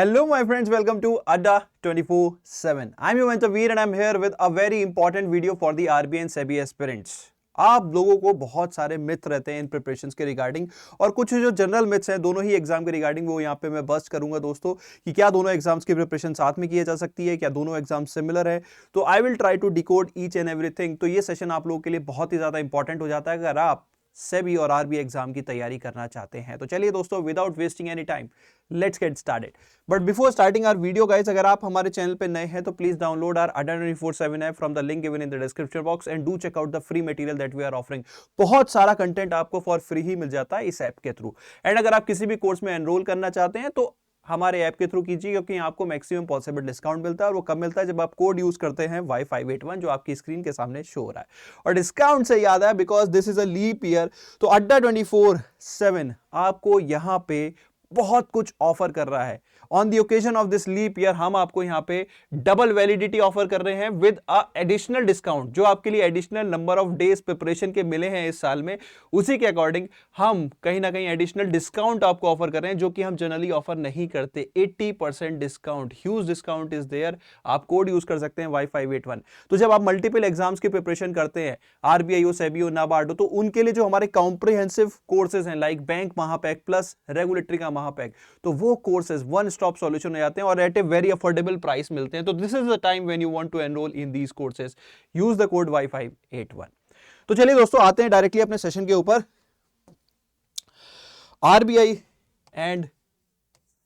Hello, my friends. Welcome to Adda 24/7. I'm your mentor Veer and I'm here with a very important video for the RBI and SEBI aspirants. आप लोगों को बहुत सारे myth रहते हैं इन preparations के regarding और कुछ जो जनरल मिथ्स हैं दोनों ही एग्जाम के रिगार्डिंग वो यहाँ पे मैं बस्ट करूंगा दोस्तों कि क्या दोनों एग्जाम्स की प्रिपरेशन साथ में किया जा सकती है, क्या दोनों एग्जाम सिमिलर है। तो I will try to decode each and everything. तो ये सेशन आप लोगों के लिए बहुत ही ज्यादा इंपॉर्टेंट हो जाता है अगर आप सेबी और आरबीआई एग्जाम की तैयारी करना चाहते हैं। तो चलिए दोस्तों, without wasting any time let's get started. But before starting our video guys, अगर आप हमारे चैनल पे नए हैं तो please download our Adda 24/7 app from the link given in the description box and do check out the free material that we are offering. बहुत सारा content आपको फॉर फ्री ही मिल जाता है इस ऐप के थ्रू। एंड अगर आप किसी भी कोर्स में एनरोल करना चाहते हैं तो हमारे ऐप के थ्रू कीजिए, क्योंकि आपको मैक्सिमम पॉसिबल डिस्काउंट मिलता है और वो कब मिलता है जब आप कोड यूज करते हैं Y581 जो आपकी स्क्रीन के सामने शो हो रहा है। और डिस्काउंट से याद है because this is a leap year, तो अड्डा 24/7 आपको यहां पे बहुत कुछ ऑफर कर रहा है। On the occasion of this leap year हम आपको यहां पे डबल वैलिडिटी ऑफर कर रहे हैं विद अ एडिशनल डिस्काउंट। जो आपके लिए additional number of days preparation के मिले हैं इस साल में, उसी के अकॉर्डिंग हम कहीं ना कहीं एडिशनल डिस्काउंट आपको ऑफर कर रहे हैं जो कि हम जनरली ऑफर नहीं करते। 80% discount, huge discount is there. आप कोड यूज कर सकते हैं Y581। तो जब आप मल्टीपल एग्जाम्स की प्रिपरेशन करते हैं, आरबीआई हो, सेबी हो, नाबार्ड हो, तो उनके लिए जो हमारे कॉम्प्रिहेंसिव कोर्सेज हैं लाइक बैंक महापैक प्लस रेगुलेटरी का महापैक, तो वो कोर्सेज वन स्टॉप सॉल्यूशन हो जाते हैं और at a very affordable price मिलते हैं। तो this is the time when you want to enrol in these courses, use the code Y581। तो चलिए दोस्तों, आते हैं डायरेक्टली अपने सेशन के ऊपर। RBI and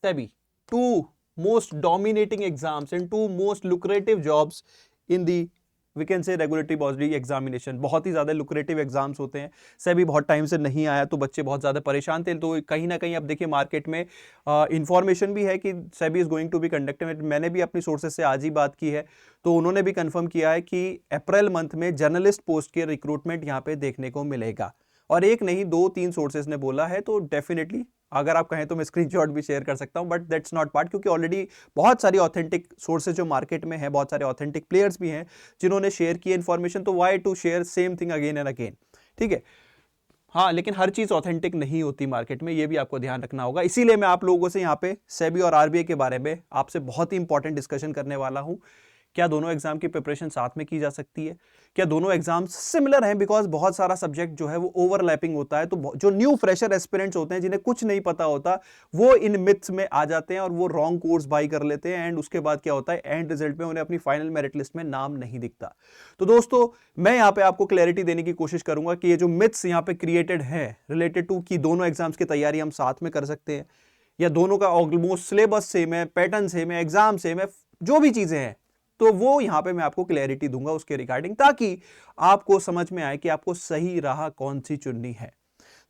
SEBI, two most dominating exams and two most lucrative jobs in the we can say regulatory body examination। बहुत ही ज्यादा lucrative एग्जाम्स होते हैं। SEBI बहुत टाइम से नहीं आया तो बच्चे बहुत ज्यादा परेशान थे। तो कहीं ना कहीं अब देखिए मार्केट में इंफॉर्मेशन भी है कि SEBI is going to be conducted. मैंने भी अपनी सोर्सेज से आज ही बात की है, तो उन्होंने भी कंफर्म किया है कि अप्रैल मंथ में जर्नलिस्ट पोस्ट के रिक्रूटमेंट यहाँ पे देखने को मिलेगा। और एक नहीं, 2-3 सोर्सेज ने बोला है। तो डेफिनेटली अगर आप कहें तो मैं स्क्रीनशॉट भी शेयर कर सकता हूं, बट दैट्स नॉट पार्ट, क्योंकि ऑलरेडी बहुत सारी ऑथेंटिक सोर्सेज जो मार्केट में है, बहुत सारे ऑथेंटिक प्लेयर्स भी हैं जिन्होंने शेयर की इन्फॉर्मेशन। तो why to share same thing again and again, ठीक है। हाँ, लेकिन हर चीज ऑथेंटिक नहीं होती मार्केट में, ये भी आपको ध्यान रखना होगा। इसीलिए मैं आप लोगों से यहाँ पे SEBI और आरबीआई के बारे में आपसे बहुत ही इंपॉर्टेंट डिस्कशन करने वाला हूँ। क्या दोनों एग्जाम की प्रिपरेशन साथ में की जा सकती है? क्या दोनों एग्जाम्स सिमिलर हैं? बिकॉज बहुत सारा सब्जेक्ट जो है वो ओवरलैपिंग होता है। तो जो न्यू फ्रेशर एस्पिरेंट्स होते हैं जिन्हें कुछ नहीं पता होता, वो इन मिथ्स में आ जाते हैं और वो रॉन्ग कोर्स बाई कर लेते हैं। एंड उसके बाद क्या होता है, एंड रिजल्ट में उन्हें अपनी फाइनल मेरिट लिस्ट में नाम नहीं दिखता। तो दोस्तों, मैं यहाँ पे आपको क्लैरिटी देने की कोशिश करूंगा कि ये जो मिथ्स यहाँ पे क्रिएटेड है रिलेटेड टू कि दोनों एग्जाम्स की तैयारी हम साथ में कर सकते हैं, या दोनों का ऑलमोस्ट सिलेबस सेम है, पैटर्न सेम है, एग्जाम सेम है, जो भी चीजें हैं, तो वो यहां पे मैं आपको क्लैरिटी दूंगा उसके रिगार्डिंग, ताकि आपको समझ में आए कि आपको सही राह कौन सी चुननी है।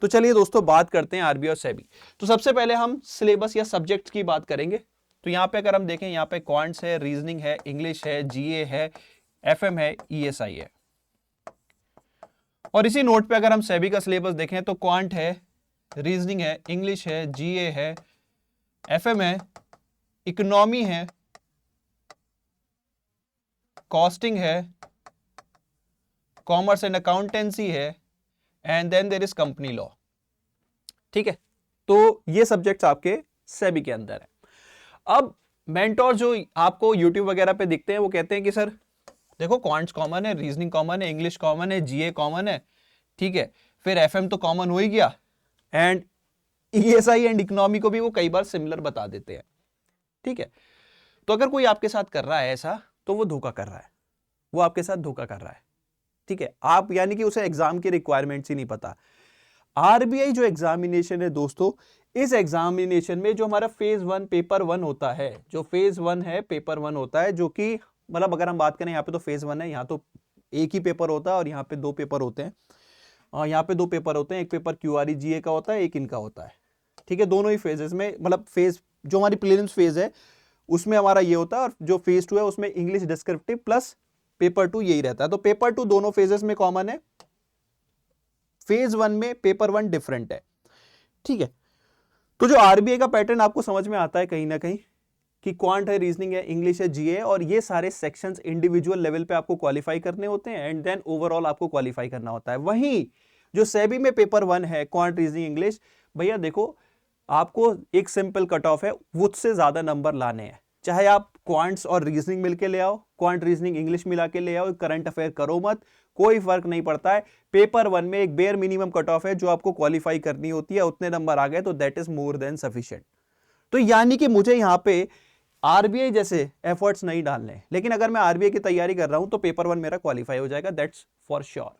तो चलिए दोस्तों, बात करते हैं आरबीआई और SEBI। तो सबसे पहले हम सिलेबस या सब्जेक्ट्स की बात करेंगे। तो यहां पे अगर हम देखें, यहां पे क्वांट्स है, रीजनिंग है, इंग्लिश है, जीए है, एफएम है, ईएसआई है। और इसी नोट पे अगर हम SEBI का सिलेबस देखें तो क्वांट है, रीजनिंग है, इंग्लिश है, जीए है, एफएम है, इकोनॉमी है, कॉस्टिंग है, कॉमर्स एंड अकाउंटेंसी है, and then there is company law. ठीक है, तो ये सब्जेक्ट्स आपके SEBI के अंदर है। अब मेंटोर जो आपको यूट्यूब वगैरह पे दिखते हैं वो कहते हैं कि सर देखो, क्वांट्स कॉमन है, रीजनिंग कॉमन है, इंग्लिश कॉमन है, जीए कॉमन है, ठीक है, फिर एफएम तो कॉमन हो ही गया, एंड ईएसआई एंड इकोनॉमी को भी वो कई बार सिमिलर बता देते हैं। ठीक है, तो अगर कोई आपके साथ कर रहा है ऐसा, तो वो धोखा कर रहा है, वो आपके साथ धोखा कर रहा है। ठीक है, आप यानी कि उसे एग्जाम की रिक्वायरमेंट्स ही नहीं पता। आरबीआई जो एग्जामिनेशन है दोस्तों, इस एग्जामिनेशन में जो हमारा फेज 1 पेपर 1 होता है, जो फेज 1 है पेपर 1 होता है, जो कि मतलब अगर हम बात करें यहाँ पे तो फेज 1 है, यहाँ तो एक ही पेपर होता है और यहाँ पे 2 पेपर होते हैं। यहाँ पे 2 पेपर होते हैं, एक पेपर क्यूआरई जीए का होता है, एक इनका होता है। ठीक है, दोनों ही फेजेस में, मतलब फेज जो हमारी प्रीलिम्स फेज है उसमें हमारा ये होता है, और जो फेज 2 है उसमें इंग्लिश डिस्क्रिप्टिव प्लस पेपर 2 यही रहता है। तो पेपर 2 दोनों फेजेस में कॉमन है, फेज 1 में पेपर 1 डिफरेंट है। ठीक है, तो जो आरबीआई का पैटर्न आपको समझ में आता है कहीं ना कहीं कि क्वांट है, रीजनिंग है, इंग्लिश है, जीए, और ये सारे सेक्शंस इंडिविजुअल लेवल पे आपको क्वालिफाई करने होते हैं एंड देन ओवरऑल आपको क्वालिफाई करना होता है। वहीं जो SEBI में पेपर 1 है, क्वांट, रीजनिंग, इंग्लिश, भैया देखो आपको एक सिंपल कट ऑफ है, उससे ज्यादा नंबर लाने हैं, चाहे आप क्वांट्स और रीजनिंग मिलके ले आओ, क्वांट रीजनिंग इंग्लिश मिला के ले आओ, करंट अफेयर करो मत, कोई फर्क नहीं पड़ता है। पेपर 1 में एक बेयर मिनिमम कट ऑफ है जो आपको क्वालिफाई करनी होती है, उतने नंबर आ गए तो that is more than sufficient. तो यानी कि मुझे यहां पे आरबीआई जैसे एफर्ट्स नहीं डालने, लेकिन अगर मैं आरबीआई की तैयारी कर रहा हूं तो पेपर 1 मेरा क्वालिफाई हो जाएगा, that's for sure,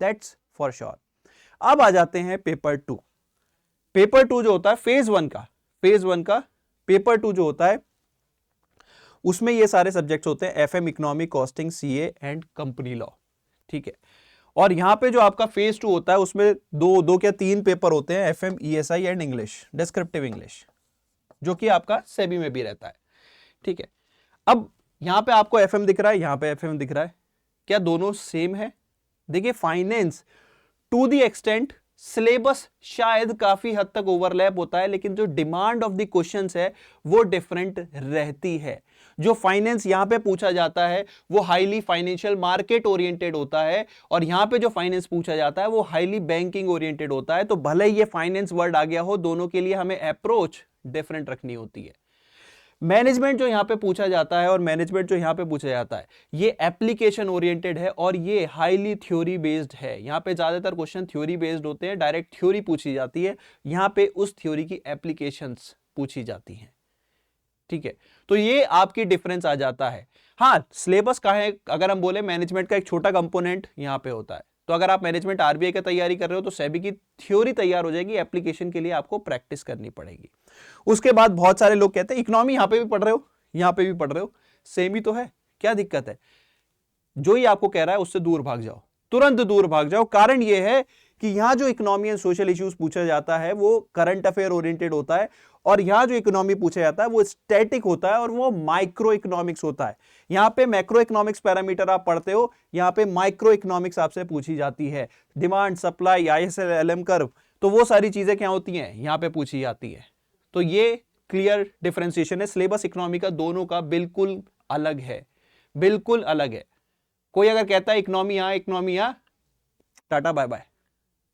that's for sure. अब आ जाते हैं पेपर 2। पेपर 2 जो होता है फेज 1 का पेपर 2 जो होता है उसमें ये सारे सब्जेक्ट्स होते हैं, FM, economic, costing, CA and company law, ठीक है। और यहां पे जो आपका फेज 2 होता है उसमें दो क्या 3 पेपर होते हैं, FM, ESI and English, descriptive English, जो कि आपका सेबी में भी रहता है, ठीक है। अब यहां पे आपको एफएम दिख रहा है, यहां पे एफएम दिख रहा है, क्या दोनों सेम है? देखिए finance to the extent syllabus शायद काफी हद तक ओवरलैप होता है, लेकिन जो डिमांड ऑफ द क्वेश्चंस है वो डिफरेंट रहती है। जो फाइनेंस यहां पे पूछा जाता है वो हाईली फाइनेंशियल मार्केट ओरिएंटेड होता है, और यहां पे जो फाइनेंस पूछा जाता है वो हाईली बैंकिंग ओरिएंटेड होता है। तो भले ही ये फाइनेंस वर्ड आ गया हो, दोनों के लिए हमें अप्रोच डिफरेंट रखनी होती है। मैनेजमेंट जो यहां पे पूछा जाता है और मैनेजमेंट जो यहां पे पूछा जाता है ये एप्लीकेशन ओरिएंटेड है और ये हाईली थ्योरी बेस्ड है। यहां पे ज्यादातर क्वेश्चन थ्योरी बेस्ड होते हैं, डायरेक्ट थ्योरी पूछी जाती है, यहां पे उस थ्योरी की एप्लीकेशंस पूछी जाती हैं, ठीक है। तो ये आपकी डिफरेंस आ जाता है। हाँ, सिलेबस का है, अगर हम बोले मैनेजमेंट का एक छोटा कंपोनेंट यहां पे होता है, तो अगर आप मैनेजमेंट आरबीआई की तैयारी कर रहे हो तो सेबी की थ्योरी तैयार हो जाएगी, एप्लीकेशन के लिए आपको प्रैक्टिस करनी पड़ेगी। उसके बाद बहुत सारे लोग कहते हैं इकोनॉमी यहां पे भी पढ़ रहे हो, यहां पे भी पढ़ रहे हो, सेम ही तो है, क्या दिक्कत है? जो ही आपको कह रहा है उससे दूर भाग जाओ, तुरंत दूर भाग जाओ। कारण यह है कि यहां जो इकोनॉमी एंड सोशल इश्यूज पूछा जाता है वो करंट अफेयर ओरिएंटेड होता है, और यहां जो इकोनॉमी पूछा जाता है वो स्टैटिक होता है और वो माइक्रो इकोनॉमिक्स होता है। यहां पे मैक्रो इकोनॉमिक्स पैरामीटर आप पढ़ते हो, यहां पे माइक्रो इकोनॉमिक्स आपसे पूछी जाती है, डिमांड, सप्लाई, आईएसएल कर्व, तो वो सारी चीजें क्या होती हैं यहां पे पूछी जाती है। तो ये क्लियर डिफरेंशिएशन है, सिलेबस इकोनॉमी का दोनों का बिल्कुल अलग है, बिल्कुल अलग है। कोई अगर कहता है इकोनॉमी यहां, टाटा बाय बाय,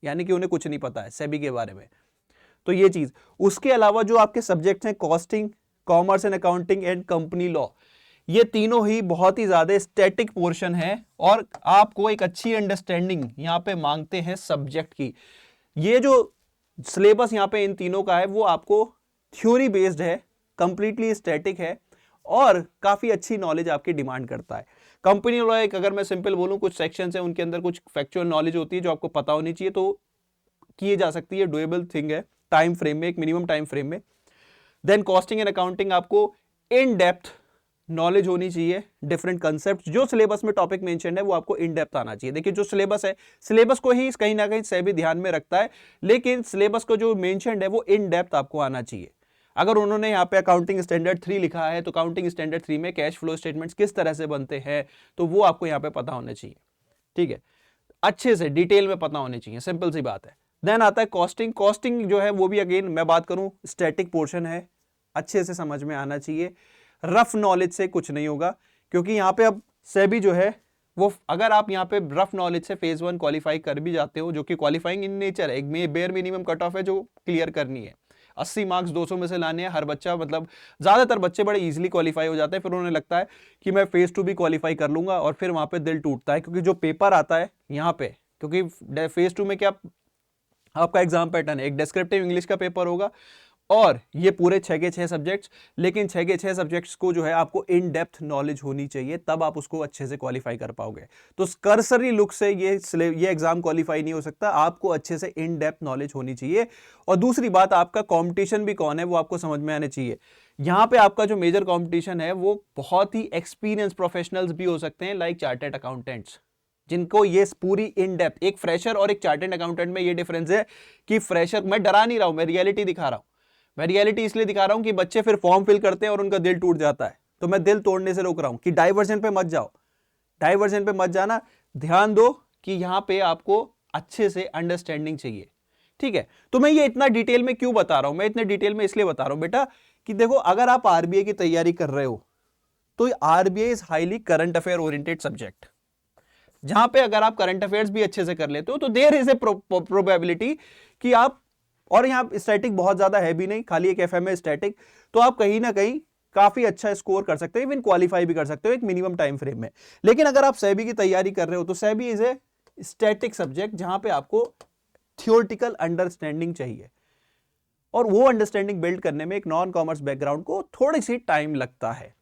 यानी कि उन्हें कुछ नहीं पता है सेबी के बारे में। तो ये चीज, उसके अलावा जो आपके सब्जेक्ट्स हैं costing, commerce and accounting and company law, ये तीनों ही बहुत ही ज्यादा स्टैटिक पोर्शन है और आपको एक अच्छी अंडरस्टैंडिंग यहां पे मांगते हैं सब्जेक्ट की। ये जो सिलेबस यहां पे इन तीनों का है वो आपको थ्योरी बेस्ड है, कंप्लीटली स्टैटिक है और काफी अच्छी नॉलेज आपकी डिमांड करता है। कंपनी लॉ एक, अगर मैं सिंपल बोलूं, कुछ सेक्शंस हैं उनके अंदर कुछ फैक्चुअल नॉलेज होती है जो आपको पता होनी चाहिए, तो किए जा सकती है, डुएबल थिंग है, टाइम फ्रेम में, एक मिनिमम टाइम फ्रेम में। देन कॉस्टिंग एंड अकाउंटिंग आपको इन डेप्थ नॉलेज होनी चाहिए, डिफरेंट कंसेप्ट जो सिलेबस में टॉपिक मेंशन है वो आपको इन डेप्थ आना चाहिए। देखिए जो सिलेबस है, सिलेबस को ही कहीं ना कहीं सेबी ध्यान में रखता है, लेकिन सिलेबस को जो मेंशन है वो इन डेप्थ आपको आना चाहिए। अगर उन्होंने यहाँ पे अकाउंटिंग स्टैंडर्ड 3 लिखा है तो अकाउंटिंग स्टैंडर्ड 3 में कैश फ्लो स्टेटमेंट्स किस तरह से बनते हैं तो वो आपको यहाँ पे पता होना चाहिए, ठीक है, अच्छे से डिटेल में पता होनी चाहिए, सिंपल सी बात है। देन आता है कॉस्टिंग। कॉस्टिंग जो है वो भी अगेन मैं बात करूं स्टैटिक पोर्शन है, अच्छे से समझ में आना चाहिए, रफ नॉलेज से कुछ नहीं होगा, क्योंकि यहाँ पे अब सेबी जो है वो, अगर आप यहाँ पे रफ नॉलेज से फेज 1 क्वालिफाई कर भी जाते हो, जो कि क्वालिफाइंग इन नेचर है, एक बेयर मिनिमम कट ऑफ है जो क्लियर करनी है, 80 मार्क्स 200 में से लाने हैं हर बच्चा, मतलब ज्यादातर बच्चे बड़े इजीली क्वालिफाई हो जाते हैं, फिर उन्हें लगता है कि मैं फेज 2 भी क्वालिफाई कर लूंगा, और फिर वहां पे दिल टूटता है, क्योंकि जो पेपर आता है यहाँ पे, क्योंकि फेज 2 में क्या आपका एग्जाम पैटर्न है, एक डिस्क्रिप्टिव इंग्लिश का पेपर होगा और ये पूरे 6 के 6 सब्जेक्ट्स, लेकिन 6 के 6 सब्जेक्ट्स को जो है आपको इन डेप्थ नॉलेज होनी चाहिए, तब आप उसको अच्छे से क्वालिफाई कर पाओगे। तो कर्सरी लुक से ये एग्जाम क्वालिफाई नहीं हो सकता, आपको अच्छे से इन डेप्थ नॉलेज होनी चाहिए। और दूसरी बात, आपका कंपटीशन भी कौन है वो आपको समझ में आना चाहिए। यहां पे आपका जो मेजर कंपटीशन है वो बहुत ही एक्सपीरियंस प्रोफेशनल्स भी हो सकते हैं, लाइक चार्टर्ड अकाउंटेंट्स, जिनको ये पूरी इन डेप्थ, एक फ्रेशर और एक चार्टर्ड अकाउंटेंट में ये डिफरेंस है कि फ्रेशर, मैं डरा नहीं रहा हूं, मैं रियलिटी दिखा रहा हूं, मैं रियलिटी इसलिए दिखा रहा हूं कि बच्चे फिर फॉर्म फिल करते हैं और उनका दिल टूट जाता है, तो मैं दिल तोड़ने से रोक रहा हूं कि डाइवर्जन पे मत जाओ, डाइवर्जन पे मत जाना, ध्यान दो कि यहां पे आपको अच्छे से अंडरस्टैंडिंग चाहिए, ठीक है। तो मैं ये इतना डिटेल में क्यों बता रहा हूं, मैं इतने डिटेल में इसलिए बता रहा हूं बेटा कि देखो, अगर आप आरबीआई की तैयारी कर रहे हो तो RBI is highly current affair oriented subject, जहां पे अगर आप करंट अफेयर्स भी अच्छे से कर लेते हो तो देयर इज ए प्रोबेबिलिटी कि आप और यहाँ स्टैटिक बहुत ज्यादा है भी नहीं, खाली एक एफएम है स्टैटिक, तो आप कहीं ना कहीं काफी अच्छा स्कोर कर सकते हो, इवन क्वालिफाई भी कर सकते हो एक मिनिमम टाइम फ्रेम में। लेकिन अगर आप सेबी की तैयारी कर रहे हो तो SEBI is a static subject जहां पे आपको थियोरेटिकल अंडरस्टैंडिंग चाहिए, और वो अंडरस्टैंडिंग बिल्ड करने में एक नॉन कॉमर्स बैकग्राउंड को थोड़ी सी टाइम लगता है।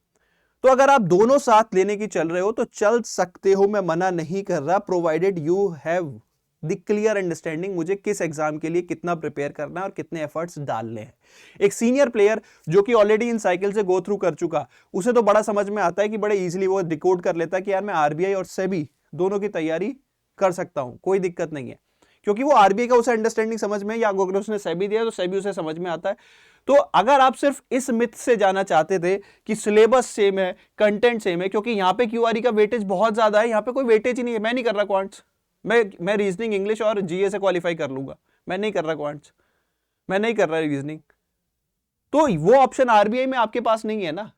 तो अगर आप दोनों साथ लेने की चल रहे हो तो चल सकते हो, मैं मना नहीं कर रहा, provided you have the clear understanding मुझे किस एग्जाम के लिए कितना प्रिपेयर करना है और कितने एफर्ट्स डालने हैं। एक सीनियर प्लेयर जो कि ऑलरेडी इन साइकिल से गो थ्रू कर चुका, उसे तो बड़ा समझ में आता है कि बड़े इजीली वो डिकोड कर लेता है कि यार मैं आरबीआई और सेबी दोनों की तैयारी कर सकता हूं, कोई दिक्कत नहीं है, क्योंकि वो आरबीआई का उसे अंडरस्टैंडिंग समझ में, या अगर उसने सेबी दिया तो सेबी उसे समझ में आता है। तो अगर आप सिर्फ इस मिथ से जाना चाहते थे कि सिलेबस सेम है, कंटेंट सेम है, क्योंकि यहां पे क्यूआरई का वेटेज बहुत ज्यादा है, यहां पे कोई वेटेज ही नहीं है। मैं नहीं कर रहा क्वांट्स, मैं रीजनिंग, इंग्लिश और जीए से क्वालिफाई कर लूंगा, मैं नहीं कर रहा क्वांट्स, मैं नहीं कर रहा रीजनिंग, तो वो ऑप्शन आरबीआई में आपके पास नहीं है ना।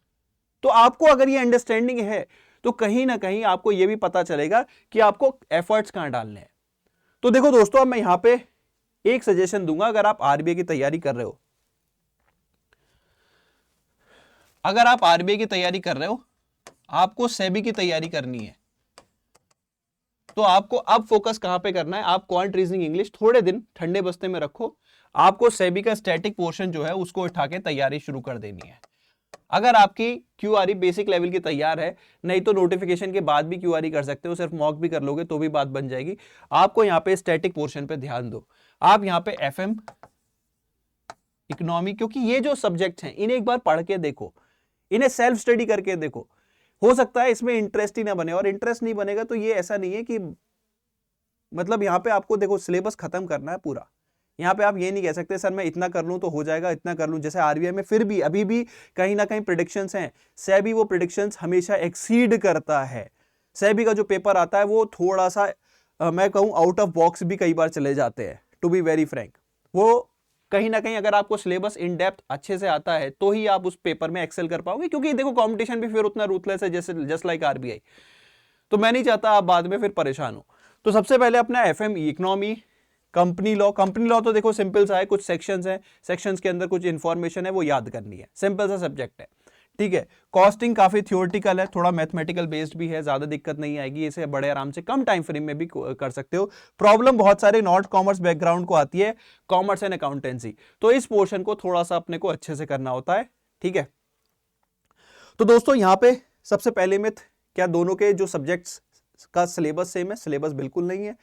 तो आपको अगर ये अंडरस्टैंडिंग है तो कहीं ना कहीं आपको ये भी पता चलेगा कि आपको एफर्ट्स कहां डालने हैं। तो देखो दोस्तों, अब मैं यहां पे एक सजेशन दूंगा, अगर आप आरबीआई की तैयारी कर रहे हो, अगर आप आरबीआई की तैयारी कर रहे हो, आपको सेबी की तैयारी करनी है, तो आपको अब फोकस कहां पे करना है, आप क्वांट रीजनिंग इंग्लिश थोड़े दिन ठंडे बस्ते में रखो, आपको सेबी का स्टैटिक पोर्शन जो है उसको उठा के तैयारी शुरू कर देनी है। अगर आपकी क्यूआरई बेसिक लेवल की तैयार है, नहीं तो नोटिफिकेशन के बाद भी क्यूआरई कर सकते हो, सिर्फ मॉक भी कर लोगे तो भी बात बन जाएगी। आपको यहां पे स्टैटिक पोर्शन पे ध्यान दो, आप यहां पे एफएम, इकोनॉमी, क्योंकि ये जो सब्जेक्ट हैं इन्हें एक बार पढ़ के देखो, इन्हें सेल्फ स्टडी करके देखो, हो सकता है इसमें इंटरेस्ट ही ना बने, और इंटरेस्ट नहीं बनेगा तो ये ऐसा नहीं है कि मतलब यहां पे आपको देखो सिलेबस खत्म करना है पूरा। यहां पे आप ये नहीं कह सकते सर मैं इतना कर लूं तो हो जाएगा, इतना कर लूं, जैसे आरबीआई में फिर भी अभी भी कहीं ना कहीं प्रेडिक्शंस हैं, सेबी वो प्रेडिक्शंस हमेशा एक्सीड करता है। सेबी का जो पेपर आता है वो थोड़ा सा मैं कहूं आउट ऑफ बॉक्स भी कई बार चले जाते हैं, टू बी वेरी फ्रैंक। वो कहीं ना कहीं अगर आपको सिलेबस इन डेप्थ अच्छे से आता है तो ही आप उस पेपर में एक्सेल कर पाओगे, क्योंकि देखो कंपटीशन भी फिर उतना रूथलेस है जैसे जस्ट लाइक आरबीआई। तो मैं नहीं चाहता आप बाद में फिर परेशान हो। तो सबसे पहले अपना एफएमई, इकोनॉमी, कंपनी लॉ तो देखो सिंपल सा है, कुछ सेक्शंस हैं, सेक्शंस के अंदर कुछ इंफॉर्मेशन है वो याद करनी है, सिंपल सा सब्जेक्ट है, ठीक है। कॉस्टिंग काफी थियोरेटिकल है, थोड़ा मैथमेटिकल बेस्ड भी है, ज्यादा दिक्कत नहीं आएगी, इसे बड़े आराम से कम टाइम फ्रेम में भी कर सकते हो। प्रॉब्लम बहुत सारे नॉट कॉमर्स बैकग्राउंड को आती है, कॉमर्स एंड अकाउंटेंसी, तो इस पोर्शन को थोड़ा सा अपने को अच्छे से करना होता है, ठीक है। तो दोस्तों यहां पे सबसे पहले मिथ, क्या दोनों के जो सब्जेक्ट्स का सिलेबस सेम है? सिलेबस बिल्कुल नहीं है,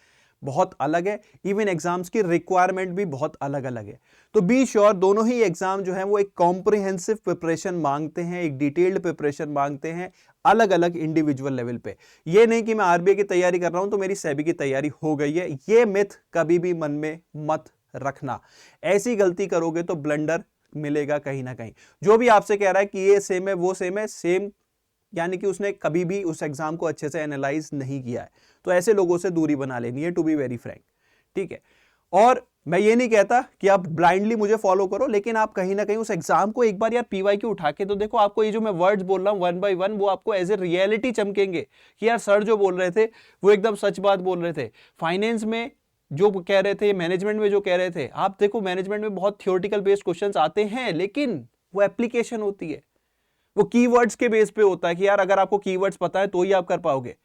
बहुत अलग है, इवन एग्जाम्स की रिक्वायरमेंट भी बहुत अलग अलग है। तो बी श्योर दोनों ही एग्जाम जो है वो एक कॉम्प्रिहेंसिव प्रिपरेशन मांगते हैं, एक डिटेल्ड प्रिपरेशन मांगते हैं, अलग अलग इंडिविजुअल लेवल पे। ये नहीं कि मैं आरबीआई की तैयारी कर रहा हूं तो मेरी सेबी की तैयारी हो गई है, ये मिथ कभी भी मन में मत रखना। ऐसी गलती करोगे तो ब्लंडर मिलेगा कहीं ना कहीं। जो भी आपसे कह रहा है कि ये सेम है वो सेम है, सेम यानी कि उसने कभी भी उस एग्जाम को अच्छे से एनालाइज नहीं किया है, तो ऐसे लोगों से दूरी बना लेनी है, टू बी वेरी फ्रैंक, ठीक है। और मैं ये नहीं कहता कि आप ब्लाइंडली मुझे फॉलो करो, लेकिन आप कहीं ना कहीं उस एग्जाम को एक बार यार पीवाईक्यू उठा के तो देखो, आपको ये जो मैं वर्ड्स बोल रहा हूं वन बाय वन वो आपको एज ए रियलिटी चमकेंगे कि यार सर जो बोल रहे थे वो एकदम सच बात बोल रहे थे। फाइनेंस में जो कह रहे थे, मैनेजमेंट में जो कह रहे थे, आप देखो मैनेजमेंट में बहुत थियोरेटिकल बेस्ड क्वेश्चंस आते हैं, लेकिन वो एप्लीकेशन होती है, वो कीवर्ड्स के बेस पे होता है कि यार अगर आपको कीवर्ड्स पता है तो ही आप कर पाओगे।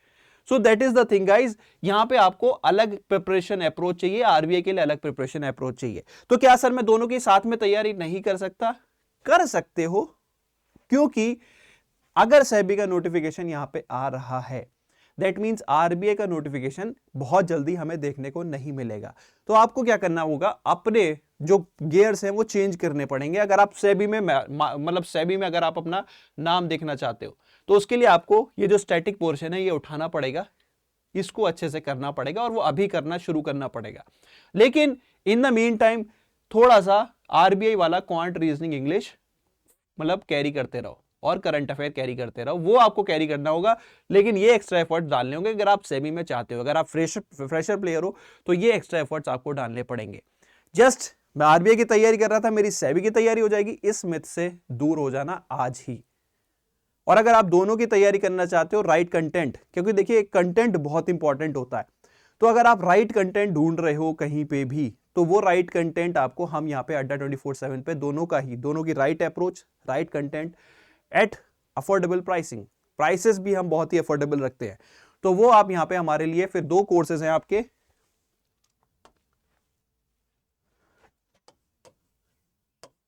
So that is the thing guys, यहां पे आपको अलग प्रिपरेशन अप्रोच चाहिए, आरबीआई के लिए अलग प्रिपरेशन अप्रोच चाहिए। तो क्या सर मैं दोनों की साथ में तैयारी नहीं कर सकता? कर सकते हो, क्योंकि अगर सेबी का नोटिफिकेशन यहां पे आ रहा है, दैट मीन्स आरबीआई का नोटिफिकेशन बहुत जल्दी हमें देखने को नहीं मिलेगा। तो आपको क्या करना होगा, अपने जो गियर्स हैं वो चेंज करने पड़ेंगे। अगर आप सेबी में मतलब सेबी में अगर आप अपना नाम देखना चाहते हो तो उसके लिए आपको ये जो स्टैटिक पोर्शन है ये उठाना पड़ेगा, इसको अच्छे से करना पड़ेगा, और वो अभी करना शुरू करना पड़ेगा। लेकिन इन द मीन टाइम थोड़ा सा आरबीआई वाला क्वांट रीजनिंग इंग्लिश मतलब कैरी करते रहो, और करंट अफेयर कैरी करते रहो, वो आपको कैरी करना होगा। लेकिन ये एक्स्ट्रा एफर्ट्स डालने होंगे अगर आप सेमी में चाहते हो। अगर आप फ्रेशर प्लेयर हो तो ये एक्स्ट्रा एफर्ट्स आपको डालने पड़ेंगे। जस्ट मैं आरबीआई की तैयारी कर रहा था, मेरी सेबी की तैयारी हो जाएगी, इस मिथ से दूर हो जाना आज ही। और अगर आप दोनों की तैयारी करना चाहते हो, राइट कंटेंट, क्योंकि देखिए कंटेंट बहुत इंपॉर्टेंट होता है, तो अगर आप राइट कंटेंट ढूंढ रहे हो कहीं पे भी तो वो राइट कंटेंट आपको हम यहाँ पे अड्डा 24/7 पे दोनों की right approach, right content at affordable pricing, prices भी हम बहुत ही अफोर्डेबल रखते हैं, तो वो आप यहाँ पे हमारे लिए फिर 2 कोर्सेज हैं आपके,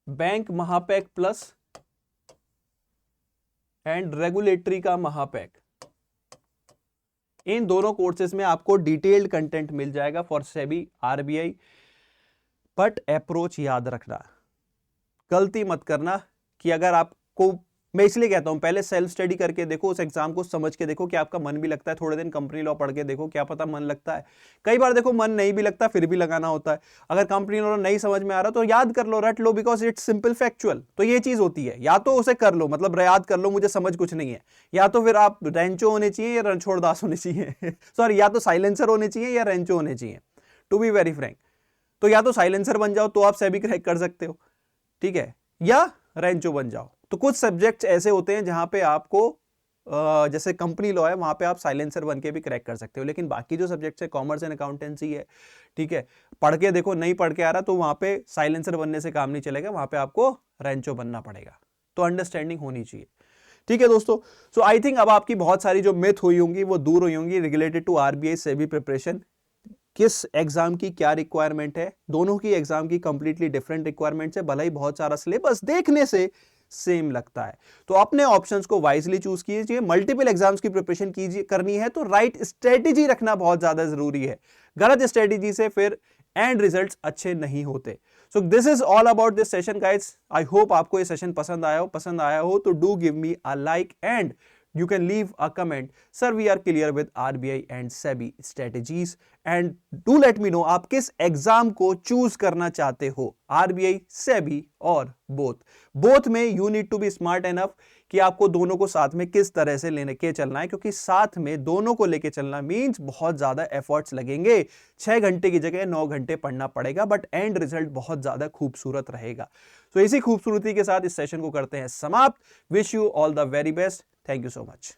बैंक महापैक प्लस एंड रेगुलेटरी का महापैक। इन दोनों कोर्सेज में आपको डिटेल्ड कंटेंट मिल जाएगा for SEBI RBI, but approach याद रखना, गलती मत करना कि अगर आपको, मैं इसलिए कहता हूं पहले सेल्फ स्टडी करके देखो, उस एग्जाम को समझ के देखो कि आपका मन भी लगता है, थोड़े दिन कंपनी लॉ पढ़ के देखो, क्या पता मन लगता है। कई बार देखो मन नहीं भी लगता फिर भी लगाना होता है। अगर कंपनी लॉ नहीं समझ में आ रहा तो याद कर लो, रट लो, बिकॉज इट्स सिंपल फैक्चुअल। तो ये चीज होती है, या तो उसे कर लो, मतलब याद कर लो मुझे समझ कुछ नहीं है, या तो फिर आप रेंचो होने चाहिए या रणछोड़ दास होने चाहिए सॉरी, या तो साइलेंसर होने चाहिए या रेंचो होने चाहिए, टू बी वेरी फ्रैंक। तो या तो साइलेंसर बन जाओ तो आप सेबी क्रैक कर सकते हो, ठीक है, या रेंचो बन जाओ। तो कुछ सब्जेक्ट्स ऐसे होते हैं जहां पे आपको जैसे कंपनी लॉ है वहां पे आप साइलेंसर बन के भी क्रैक कर सकते हो, लेकिन बाकी जो सब्जेक्ट्स है कॉमर्स एंड अकाउंटेंसी है, ठीक है, पढ़ के देखो, नहीं पढ़ के आ रहा तो वहां पे साइलेंसर बनने से काम नहीं चलेगा, वहां पे आपको रेंचो बनना पड़ेगा। तो अंडरस्टैंडिंग होनी चाहिए, ठीक है दोस्तों। सो आई थिंक अब आपकी बहुत सारी जो मिथ हुई होंगी वो दूर हुई होंगी related to RBI SEBI preparation, किस एग्जाम की क्या रिक्वायरमेंट है। दोनों की एग्जाम की कंप्लीटली डिफरेंट रिक्वायरमेंट्स है, भले ही बहुत सारा सिलेबस देखने से सेम लगता है, तो अपने ऑप्शंस को वाइजली चूज कीजिए। मल्टीपल एग्जाम्स की प्रिपरेशन कीजिए, करनी है तो राइट स्ट्रेटेजी रखना बहुत ज्यादा जरूरी है, गलत स्ट्रेटेजी से फिर एंड रिजल्ट्स अच्छे नहीं होते। So this is all about this session guys. I hope आपको ये सेशन पसंद आया हो तो do give me a like and you can leave a comment, sir we are clear with RBI and SEBI strategies, and do let me know आप किस exam को choose करना चाहते हो, RBI, SEBI और बोथ में you need to be smart enough कि आपको दोनों को साथ में किस तरह से लेने के चलना है, क्योंकि साथ में दोनों को लेके चलना मींस बहुत ज्यादा एफर्ट्स लगेंगे, 6 घंटे की जगह 9 घंटे पढ़ना पड़ेगा, बट एंड रिजल्ट बहुत ज्यादा खूबसूरत रहेगा। तो इसी खूबसूरती के साथ इस सेशन को करते हैं समाप्त। Wish you all the very best, thank you so much.